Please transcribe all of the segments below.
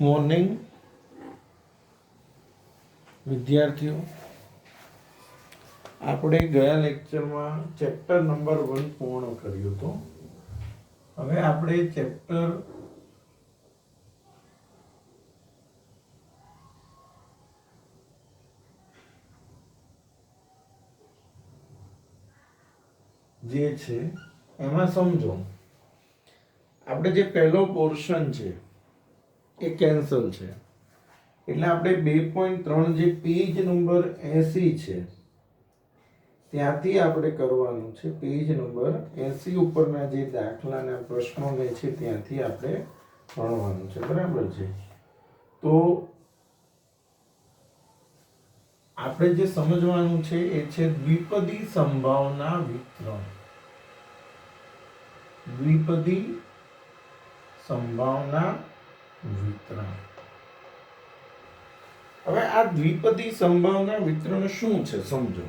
Morning વિદ્યાર્થીઓ, આપણે ગયા લેક્ચરમાં ચેપ્ટર નંબર 1 પૂર્ણ કર્યું હતું. હવે આપણે ચેપ્ટર જે છે એમાં સમજો, આપણે જે પહેલો પોર્શન છે એ કેન્સલ છે, એટલે આપણે 2.3 જે પેજ નંબર 80 છે ત્યાંથી આપણે કરવાનું છે. પેજ નંબર 80 ઉપરના જે દાખલાના પ્રશ્નોને છે ત્યાંથી આપણે ભણવાનું છે, બરાબર છે. તો આપણે જે સમજવાનું છે એ છે દ્વિપદી સંભાવના વિતરણ. દ્વિપદી સંભાવના વિતરણ. હવે આ દ્વિપદી સંભાવના વિતરણ શું છે સમજો,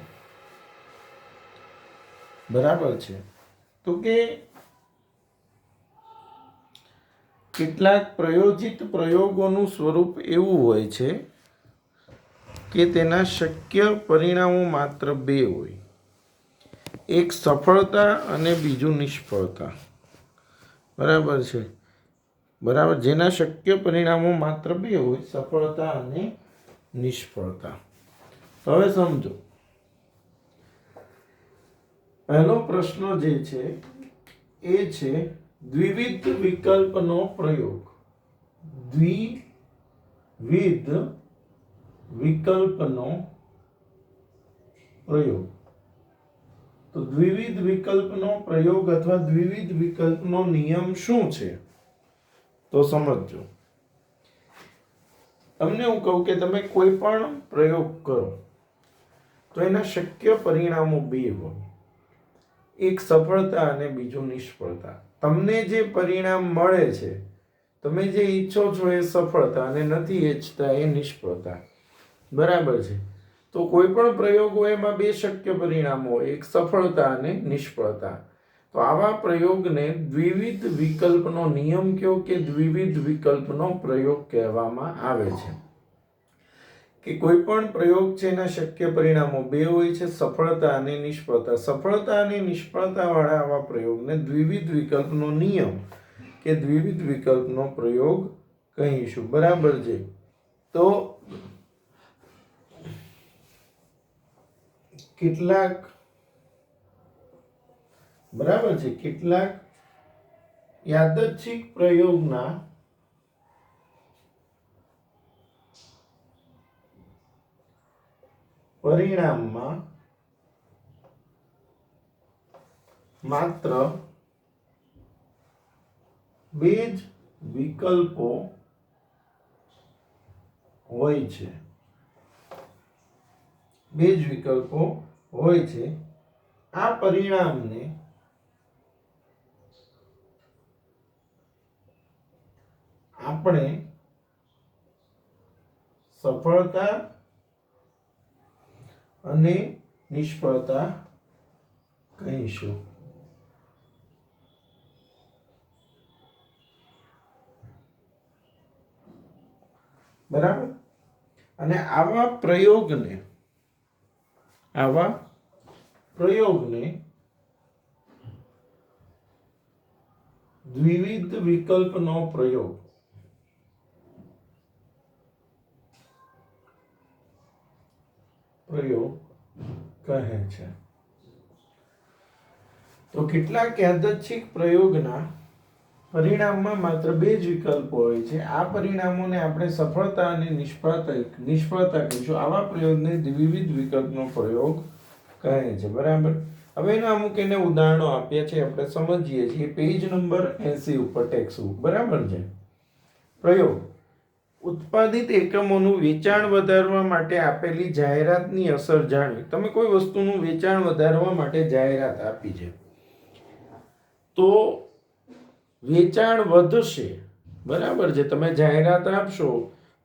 બરાબર છે. તો કે કેટલાક પ્રયોજિત પ્રયોગોનું સ્વરૂપ એવું હોય છે કે તેના શક્ય પરિણામો માત્ર 2 હોય, એક સફળતા અને બીજું નિષ્ફળતા, બરાબર છે. બરાબર, જેના શક્ય પરિણામો માત્ર 2 હોય, સફળતા અને નિષ્ફળતા. હવે સમજો, પહેલો પ્રશ્ન જે છે એ છે દ્વિવિધ વિકલ્પનો પ્રયોગ. દ્વિવિધ વિકલ્પનો પ્રયોગ. તો દ્વિવિધ વિકલ્પનો પ્રયોગ અથવા દ્વિવિધ વિકલ્પનો નિયમ શું છે તો સમજો. તમને હું કહું કે તમે કોઈ પણ પ્રયોગ કરો તો એના શક્ય પરિણામો 2 હોય, એક સફળતા અને બીજું નિષ્ફળતા. તમને જે પરિણામ મળે છે, તમે જે ઈચ્છો છો એ સફળતા અને નથી ઈચ્છતા એ નિષ્ફળતા, બરાબર છે. તો કોઈ પણ પ્રયોગ હોય એમાં 2 શક્ય પરિણામો હોય, એક સફળતા અને નિષ્ફળતા. તો આવા પ્રયોગને દ્વિવિધ વિકલ્પનો નિયમ કયો કે દ્વિવિધ વિકલ્પનો પ્રયોગ કહેવામાં આવે છે. કે કોઈ પણ પ્રયોગ છે એના શક્ય પરિણામો 2 હોય છે, સફળતા અને નિષ્ફળતા. સફળતા અને નિષ્ફળતા વાળા આવા પ્રયોગને દ્વિવિધ વિકલ્પનો નિયમ કે દ્વિવિધ વિકલ્પનો પ્રયોગ કહીશું, બરાબર છે. તો કેટલાક, બરાબર છે, કેટલાક યાદચ્છિક પ્રયોગના પરિણામમાં માત્ર 2 જ વિકલ્પો હોય છે. 2 જ વિકલ્પો હોય છે. આ પરિણામને આપણે સફળતા અને નિષ્ફળતા કહીશું. બરાબર. અને આવા પ્રયોગને દ્વિવિધ વિકલ્પનો પ્રયોગ કહે છે. તો કેટલાક યાદચ્છિક પ્રયોગના પરિણામમાં માત્ર 2 જ વિકલ્પો હોય છે. આ પરિણામોને આપણે સફળતા અને નિષ્ફળતા કહીશું. આવા પ્રયોગને દ્વિવિધ વિકલ્પનો પ્રયોગ કહે છે, બરાબર. હવે એના અમુક એને ઉદાહરણો આપ્યા છે, આપણે સમજીએ છીએ. પેજ નંબર 80 ઉપર ટેક્સ્ટ બુક, બરાબર છે. પ્રયોગ: ઉત્પાદિત એકમોનું વેચાણ વધારવા માટે આપેલી જાહેરાતની અસર જાણવી. તમે કોઈ વસ્તુનું વેચાણ વધારવા માટે જાહેરાત આપી છે, તો વેચાણ વધશે, બરાબર છે. તમે જાહેરાત આપશો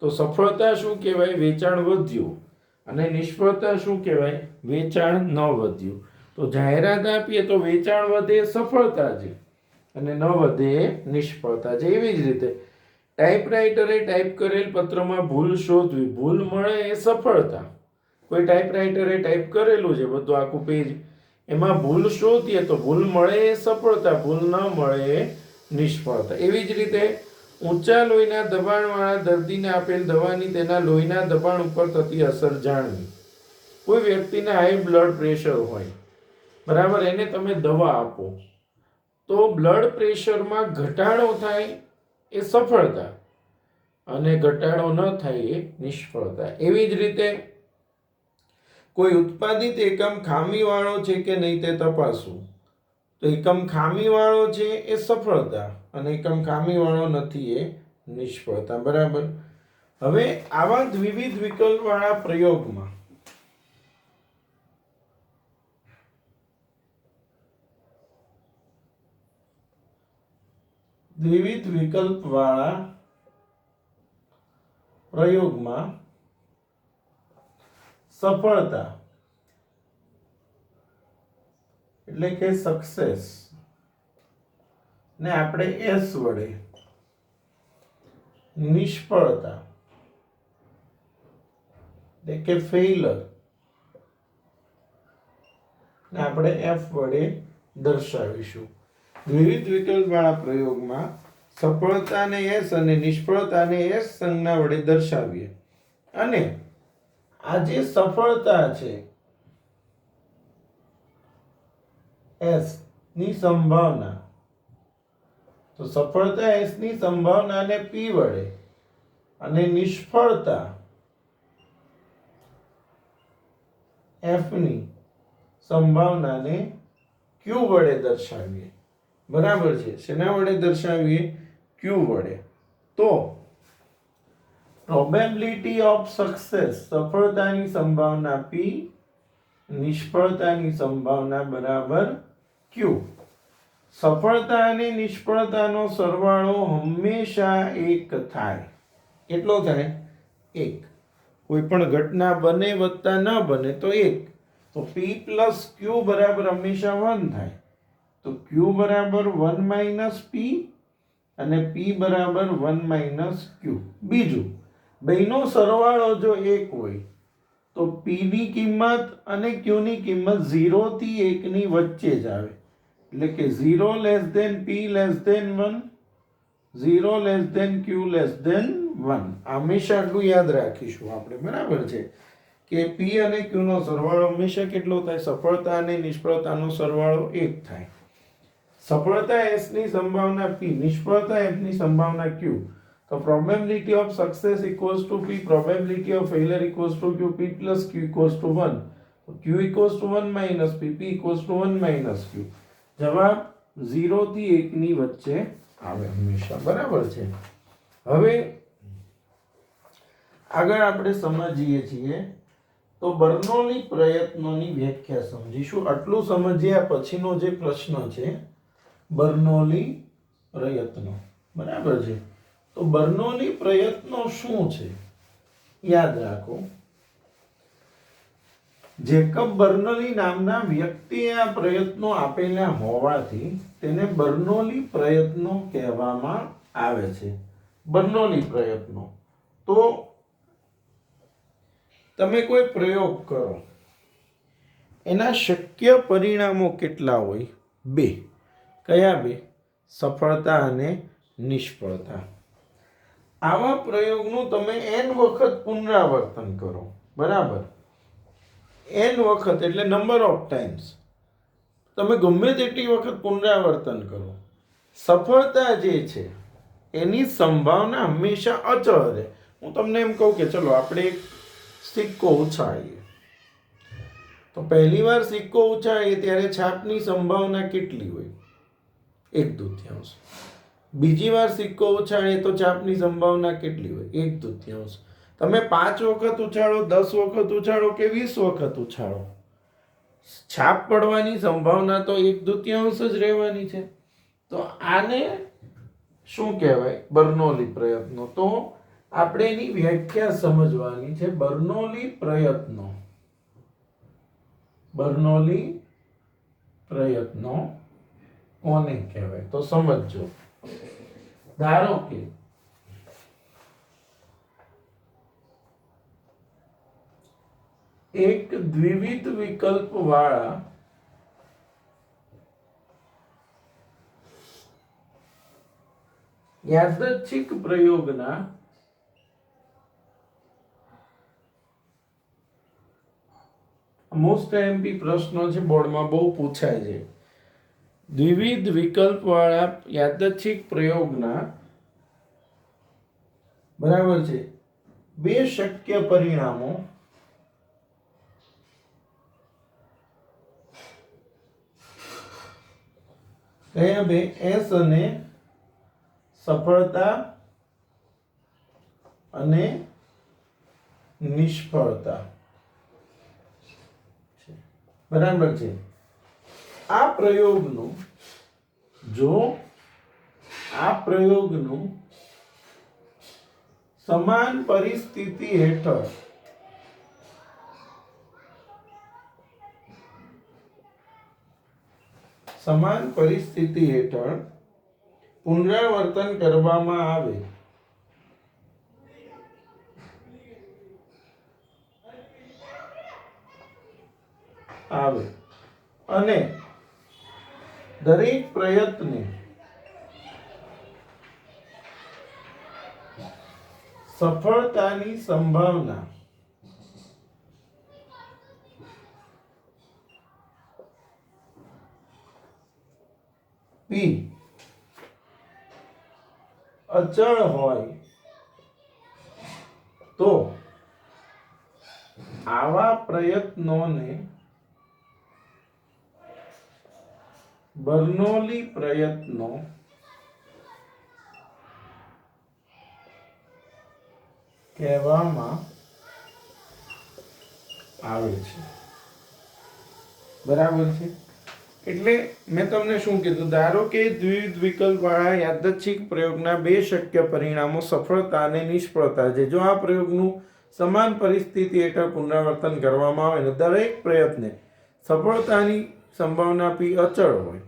તો સફળતા શું કહેવાય? વેચાણ વધ્યું. અને નિષ્ફળતા શું કહેવાય? વેચાણ ન વધ્યું. તો જાહેરાત આપીએ તો વેચાણ વધે, સફળતા છે, અને ન વધે નિષ્ફળતા છે. એવી જ રીતે ટાઈપરાઇટરે ટાઈપ કરેલ પત્રમાં ભૂલ શોધવી, ભૂલ મળે એ સફળતા. કોઈ ટાઈપરાઇટરે ટાઈપ કરેલું છે બધું આખું પેજ, એમાં ભૂલ શોધીએ તો ભૂલ મળે એ સફળતા, ભૂલ ન મળે એ નિષ્ફળતા. એવી જ રીતે ઊંચા લોહીના દબાણવાળા દર્દીને આપેલ દવાની તેના લોહીના દબાણ ઉપર થતી અસર જાણવી. કોઈ વ્યક્તિને હાઈ બ્લડ પ્રેશર હોય, બરાબર, એને તમે દવા આપો તો બ્લડ પ્રેશરમાં ઘટાડો થાય એ સફળતા અને ઘટાડો ન થાય એ નિષ્ફળતા. એવી જ રીતે કોઈ ઉત્પાદિત એકમ ખામીવાળો છે કે નહીં તે તપાસવું, તો એકમ ખામીવાળો છે એ સફળતા અને એકમ ખામીવાળો નથી એ નિષ્ફળતા. બરાબર. હવે આવા દ્વિવિધ વિકલ્પવાળા પ્રયોગમાં દ્વિવિધ વિકલ્પવાળા પ્રયોગમાં સફળતા એટલે કે સક્સેસ ને આપણે એસ વડે, નિષ્ફળતા એટલે કે ફેઇલર ને આપણે એફ વડે દર્શાવીશું. વિવિધ વિકલ્પવાળા પ્રયોગમાં સફળતાને એસ અને નિષ્ફળતાને એસ સંજ્ઞા વડે દર્શાવીએ. અને આ જે સફળતા છે એસ ની સંભાવના, તો સફળતા એસ ની સંભાવનાને પી વડે અને નિષ્ફળતા એફ ની સંભાવનાને ક્યુ વડે દર્શાવીએ. બરાબર છે. શેના વડે દર્શાવીએ? ક્યુ વડે. તો પ્રોબેબિલિટી ઓફ સક્સેસ, સફળતાની સંભાવના પી, નિષ્ફળતાની સંભાવના બરાબર ક્યુ. સફળતા અને નિષ્ફળતાનો સરવાળો હંમેશા એક થાય. કેટલો થાય? એક. કોઈ પણ ઘટના બને વત્તા ન બને તો એક. તો પી પ્લસ ક્યુ બરાબર હંમેશા 1 થાય. તો ક્યુ બરાબર 1 માઇનસ પી અને પી બરાબર 1 માઇનસ ક્યુ. બીજું, બેનો સરવાળો જો 1 હોય તો પી ની કિંમત અને ક્યુ ની કિંમત 0 થી 1 ની વચ્ચે જ આવે. એટલે કે 0 લેસ ધેન પી લેસ ધેન 1, 0 લેસ ધેન ક્યુ લેસ ધેન 1. હંમેશા આટલું યાદ રાખીશું આપણે. બરાબર છે કે પી અને ક્યુ નો સરવાળો હંમેશા કેટલો થાય? સફળતા અને નિષ્ફળતાનો સરવાળો 1 થાય. સફળતા એસ ની સંભાવના પી, નિષ્ફળતા એફ ની સંભાવના ક્યુ. તો probability of success equals to p, probability of failure equals to q, p plus q equals to 1. તો q equals to 1 minus p, p equals to 1 minus q. જવાબ 0 થી 1 ની વચ્ચે આવે હંમેશા. બરાબર છે. હવે આગળ આપણે સમજીએ છીએ તો બર્નોલી પ્રયત્નોની વ્યાખ્યા સમજીશું. આટલું સમજ્યા પછીનો જે પ્રશ્ન છે બર્નોલી પ્રયત્નો. બરાબર છે. તો બર્નોલી પ્રયત્નો શું છે યાદ રાખો. જેકબ બર્નોલી નામના વ્યક્તિએ આ પ્રયત્નો આપેલા હોવાથી તેને બર્નોલી પ્રયત્નો કહેવામાં આવે છે. બર્નોલી પ્રયત્નો. તો તમે કોઈ પ્રયોગ કરો, એના શક્ય પરિણામો કેટલા હોય? 2. કયા 2? સફળતા અને નિષ્ફળતા. આવા પ્રયોગનું તમે n વખત પુનરાવર્તન કરો. બરાબર. n વખત એટલે નંબર ઓફ ટાઈમ્સ. તમે ગમે તેટલી વખત પુનરાવર્તન કરો, સફળતા જે છે એની સંભાવના હંમેશા અચળ રહે. હું તમને એમ કહું કે ચલો આપણે એક સિક્કો ઉછાળીએ, તો પહેલી વાર સિક્કો ઉછાળીએ ત્યારે છાપની સંભાવના કેટલી હોય? 1/2. બીજી વાર સિક્કો ઉછાળીએ તો છાપની સંભાવના કેટલી હોય? 1/2. તમે 5 વખત ઉછાળો, 10 વખત ઉછાળો કે 20 વખત ઉછાળો, છાપ પડવાની સંભાવના તો 1/2 જ રહેવાની છે. તો આને શું કહેવાય? બર્નોલી પ્રયત્નો. તો આપણે એની વ્યાખ્યા સમજવાની છે. બર્નોલી પ્રયત્નો, બર્નોલી પ્રયત્નો કોને કહેવાય? તો સમજો. ધારો કે એક દ્વિવિધ વિકલ્પ વાળા યાદચ્છિક પ્રયોગના મોસ્ટ એમપી પ્રશ્નો છે, બોર્ડમાં બહુ પૂછાય છે. દ્વિવિધ વિકલ્પ વાળા યાદચ્છિક પ્રયોગના બરાબર છે બે શક્ય પરિણામો કયા બે? એસ અને સફળતા અને નિષ્ફળતા. બરાબર છે. આ પ્રયોગનું સમાન પરિસ્થિતિ હેઠળ પુનરાવર્તન કરવામાં આવે અને દરેક પ્રયત્ને સફળતાની સંભાવના P અચળ હોય તો આવા પ્રયત્નોને બર્નોલી પ્રયત્નો કહેવામાં આવે છે. બરાબર છે. એટલે મેં તમને શું કીધું? ધારો કે દ્વિવિધ વિકલ્પ વાળા યાદચ્છિક પ્રયોગના બે શક્ય પરિણામો સફળતા અને નિષ્ફળતા છે. જો આ પ્રયોગનું સમાન પરિસ્થિતિ હેઠળ પુનરાવર્તન કરવામાં આવે ને દરેક પ્રયત્ને સફળતાની સંભાવના P અચળ હોય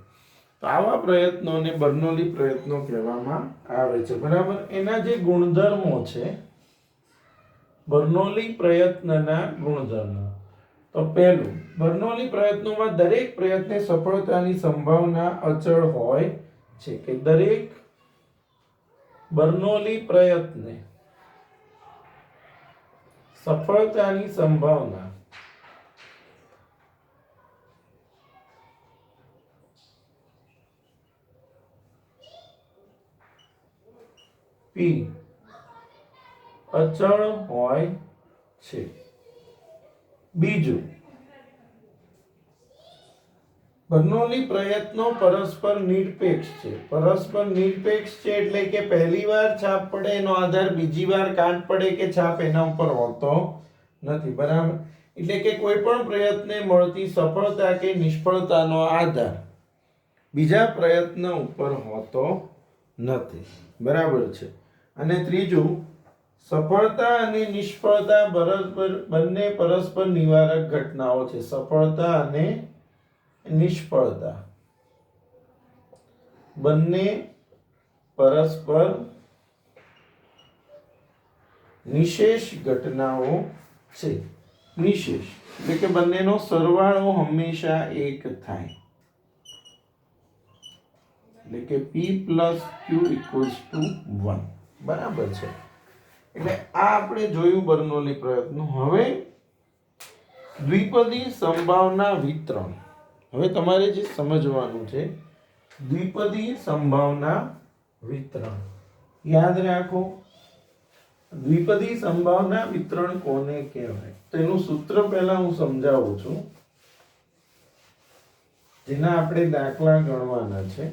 તો આવા પ્રયત્નોને બર્નોલી પ્રયત્નો કહેવામાં આવે છે. બરાબર. એના જે ગુણધર્મો છે, બર્નોલી પ્રયત્નના ગુણધર્મો, તો પહેલું, બર્નોલી પ્રયત્નોમાં દરેક પ્રયત્ને સફળતાની સંભાવના અચળ હોય છે. કે દરેક બર્નોલી પ્રયત્ને સફળતાની સંભાવના P અચળ હોય છે. બીજું, બર્નોલી પ્રયત્નો પરસ્પર નિરપેક્ષ છે. પરસ્પર નિરપેક્ષ છે એટલે કે પહેલી વાર છાપ પડે એનો આધાર બીજી વાર કાટ પડે કે છાપ એના ઉપર હોતો નથી. બરાબર. એટલે કે કોઈ પણ પ્રયત્ને મળતી સફળતા કે નિષ્ફળતાનો આધાર બીજા પ્રયત્ન ઉપર હોતો નથી. બરાબર છે. અને ત્રીજું, સફળતા અને નિષ્ફળતા બંને પરસ્પર નિવારક ઘટનાઓ છે. સફળતા અને નિષ્ફળતા બંને પરસ્પર નિશેષ ઘટનાઓ છે. નિશેષ એટલે કે બંનેનો સરવાળો હંમેશા એક થાય. એટલે કે P + Q = 1. બરાબર છે. એટલે આ આપણે જોયું બર્નોલી પ્રયત્નો. હવે દ્વિપદી સંભાવના વિતરણ. હવે તમારે જે સમજવાનું છે, દ્વિપદી સંભાવના વિતરણ. યાદ રાખો, દ્વિપદી સંભાવના વિતરણ કોને કહેવાય? તેનું સૂત્ર પહેલા હું સમજાવું છું, જેના આપણે દાખલા ગણવાના છે.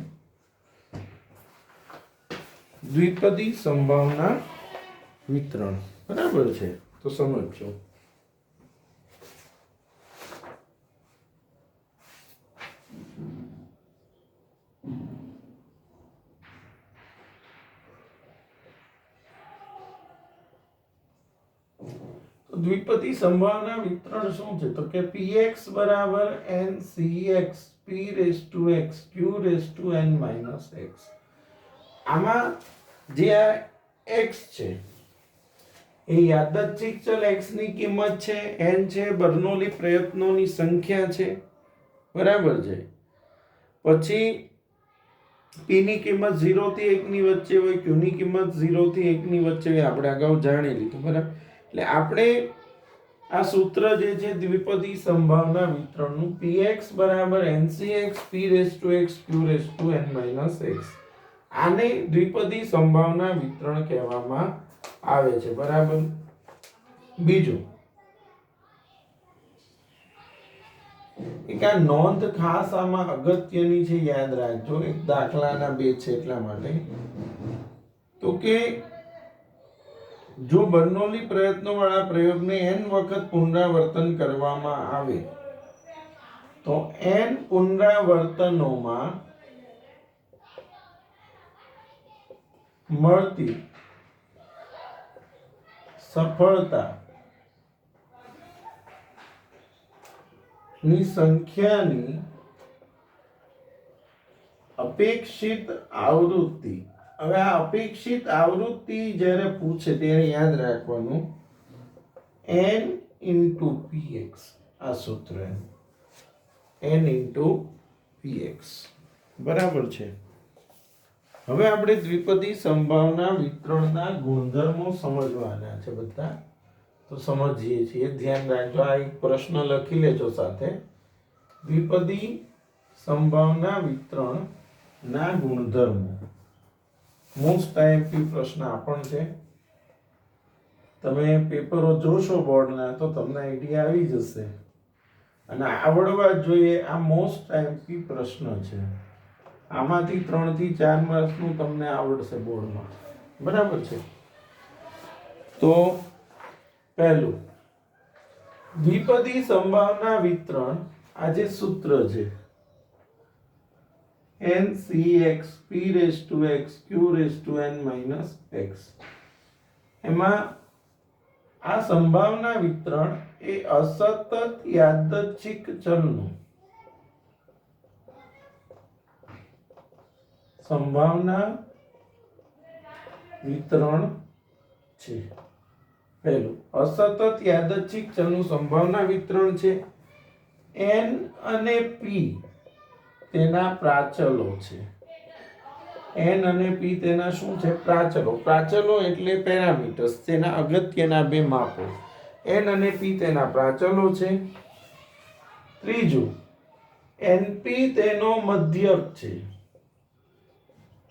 દ્વિપદી સંભાવના વિતરણ. બરાબર છે. તો સમજો. દ્વિપદી સંભાવના વિતરણ શું છે? તો કે px = ncx p⁻x q⁻n - x. આમાં જે આ x છે એ યાદચ્છિક ચલ x ની કિંમત છે, n છે બર્નોલી પ્રયત્નોની સંખ્યા છે, બરાબર છે. પછી p ની કિંમત 0 થી 1 ની વચ્ચે હોય, q ની કિંમત 0 થી 1 ની વચ્ચે હોય, આપણે અગાઉ જાણી લીધું, બરાબર. એટલે આપણે આ સૂત્ર જે છે દ્વિપદી સંભાવના વિતરણનું, px બરાબર ncx p⁻x q⁻n - x, આને દ્વિપદી સંભાવના વિતરણ કહેવામાં આવે છે, બરાબર. બીજું એક આ નોંધ ખાસ આમાં અગત્યની છે, યાદ રાખજો, એક દાખલાના બે છે એટલા માટે, તો કે જો બર્નોલી પ્રયત્નો વાળા પ્રયોગને n વખત પુનરાવર્તન કરવામાં આવે તો n પુનરાવર્તનોમાં મળતી સફળતા ની સંખ્યાની અપેક્ષિત આવૃત્તિ, હવે આ અપેક્ષિત આવૃત્તિ જ્યારે પૂછે ત્યારે યાદ રાખવાનું n into px, આ સૂત્ર n into px, બરાબર છે. હવે આપણે દ્વિપદી સંભાવના વિતરણના ગુણધર્મો સમજવાના છે બધા, તો સમજીએ છીએ. ધ્યાન રાખજો, આ એક પ્રશ્ન લખી લેજો સાથે. દ્વિપદી સંભાવના વિતરણ ના ગુણધર્મો મોસ્ટ આઈએમપી પ્રશ્ન આપણ છે. તમે પેપરો જોશો બોર્ડના તો તમને આઈડિયા આવી જશે, અને આવડવા જોઈએ. આ મોસ્ટ આઈએમપી પ્રશ્ન છે, આમાંથી 3 થી 4 માર્ક્સનું તમને આવડશે બોર્ડમાં, બરાબર છે. તો પહેલું, દ્વિપદી સંભાવના વિતરણ, આ જે સૂત્ર છે ncx p⁻x q⁻n - x, એમાં આ સંભાવના વિતરણ એ અસતત યાદચ્છિક ચલનું સંભાવના વિતરણ છે. પહેલું, અસતત યાદચ્છિક ચલનું સંભાવના વિતરણ છે. n અને p તેના પ્રાચલો છે. n અને p તેના શું છે? પ્રાચલો. પ્રાચલો એટલે પેરામીટર્સ, તેના અગત્યના બે માપો. n અને p તેના પ્રાચલો છે. ત્રીજું, np તેનો મધ્યક છે,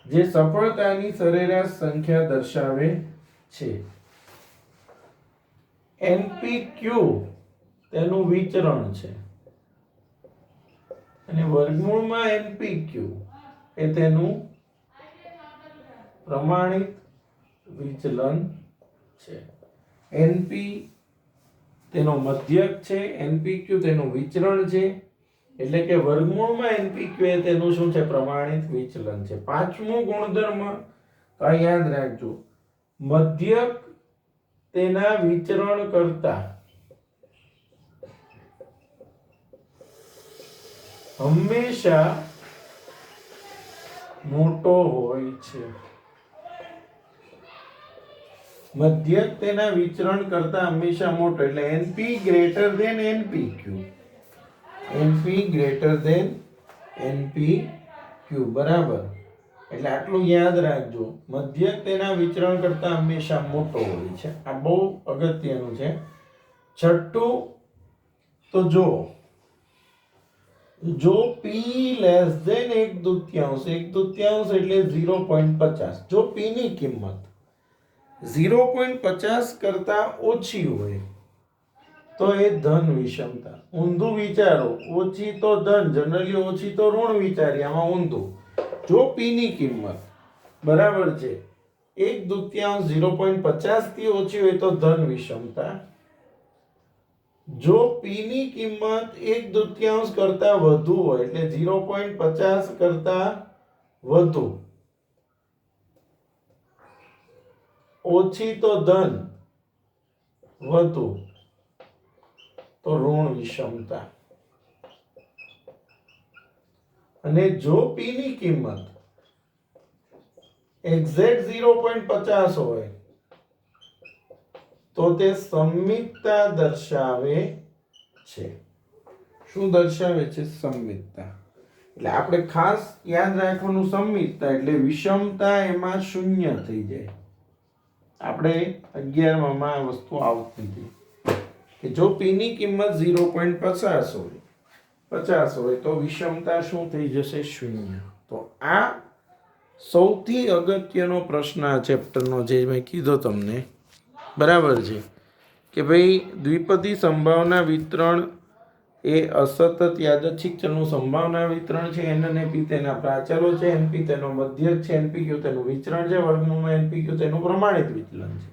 જે સફળતાની સરેરાશ સંખ્યા દર્શાવે છે. npq તેનું વિચરણ છે, અને વર્ગમૂળમાં npq એ તેનું પ્રમાણિત વિચલન છે. np તેનો મધ્યક છે, npq તેનું વિચરણ છે, એટલે કે વર્ગમૂળમાં npq એ તેનું શું છે? પ્રમાણિત વિચલન છે. પાંચમું ગુણધર્મ તો યાદ રાખજો, મધ્યક તેના વિચરણ કરતા હંમેશા મોટો હોય છે. મધ્યક તેના વિચરણ કરતા હંમેશા મોટો, એટલે np greater than npq, np greater than npq, બરાબર. એટલે આટલું યાદ રાખજો, મધ્યક તેના વિચરણ કરતા હંમેશા મોટો હોય છે. આ બહુ અગત્યનું છે. છઠ્ઠું, તો જો p લેસ ધેન 1/2, 1/2 એટલે 0.50, જો p ની કિંમત 0.50 કરતા ઓછી હોય તો એ ધન વિષમતા. ઊંધું વિચારો, ઓછી તો ધન, જનરલી ઓછી તો ઋણ વિચારીએ, આમાં ઊંધું. જો p ની કિંમત બરાબર છે 1/2, 0.50 થી ઓછી હોય તો ધન વિષમતા. જો p ની કિંમત 1/2 કરતા વધુ હોય, એટલે 0.50 કરતા વધુ, ઓછી તો ધન, વધુ તો ઋણ વિષમતા. અને જો p ની કિંમત એક્ઝેક્ટ 0.50 હોય તો તે સંમિતતા દર્શાવે છે. શું દર્શાવે છે? સંમિતતા. એટલે આપણે ખાસ યાદ રાખવાનું સંમિતતા એટલે વિષમતા એમાં શૂન્ય થઈ જાય. આપણે 11 માં આ વસ્તુ આવતી હતી કે જો p ની કિંમત 0.50 હોય તો વિષમતા શું થઈ જશે? શૂન્ય. તો આ સૌથી અગત્યનો પ્રશ્ન આ ચેપ્ટરનો જે મેં કીધો તમને, બરાબર છે કે ભાઈ દ્વિપદી સંભાવના વિતરણ એ અસતત યાદચ્છિક ચલનું સંભાવના વિતરણ છે. n અને p તેના પ્રાચલો છે, np તેનો મધ્યક છે, npq તેનું વિચરણ છે, વર્ગમૂળમાં npq તેનું પ્રમાણિત વિચલન છે.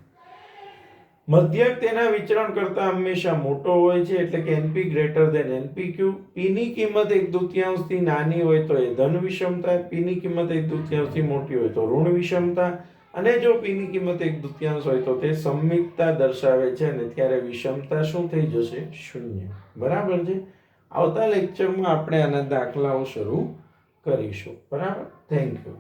મધ્યક તેના વિચરણ કરતા હંમેશા મોટો હોય છે એટલે કે np greater than npq. p ની કિંમત 1/2 થી નાની હોય તો એ ધન વિષમતા, p ની કિંમત 1/2 થી મોટી હોય તો ઋણ વિષમતા, અને જો p ની કિંમત 1/2 હોય તો તે સંમિતતા દર્શાવે છે અને ત્યારે વિષમતા શું થઈ જશે? શૂન્ય. બરાબર છે. આવતા લેક્ચરમાં આપણે આના દાખલાઓ શરૂ કરીશું. બરાબર. Thank you.